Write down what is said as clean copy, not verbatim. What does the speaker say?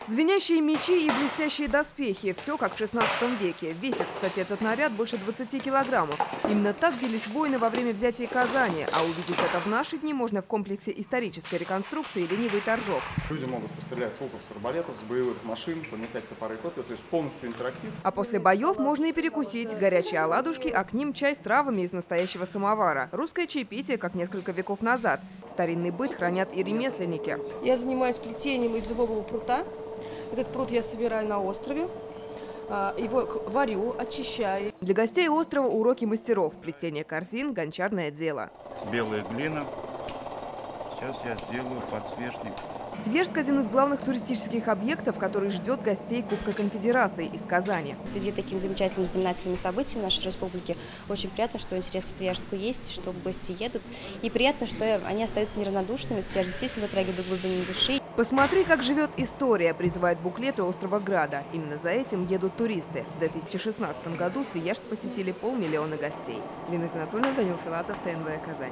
Звенящие мечи и блестящие доспехи – все как в 16 веке. Весит, кстати, этот наряд больше 20 килограммов. Именно так бились воины во время взятия Казани. А увидеть это в наши дни можно в комплексе исторической реконструкции «Ленивый торжок». Люди могут пострелять с луков, с арбалетов, с боевых машин, пометать топоры и копья, то есть полностью интерактив. А после боев можно и перекусить. Горячие оладушки, а к ним чай с травами из настоящего самовара. Русское чаепитие, как несколько веков назад. Старинный быт хранят и ремесленники. Я занимаюсь плетением из зубового прута. Этот пруд я собираю на острове, его варю, очищаю. Для гостей острова уроки мастеров. Плетение корзин – гончарное дело. Белая глина. Сейчас я сделаю подсвечник. Свежск – один из главных туристических объектов, который ждет гостей Кубка Конфедерации из Казани. В связи с такими замечательными знаменательными событиями в нашей республике очень приятно, что интерес к Свияжску есть, что гости едут. И приятно, что они остаются неравнодушными. Свияжск действительно затрагивает до глубины души. «Посмотри, как живет история», призывают буклеты острова Града. Именно за этим едут туристы. В 2016 году Свияжск посетили 500 000 гостей. Лина Зинатульна, Данил Филатов, ТНВ Казань.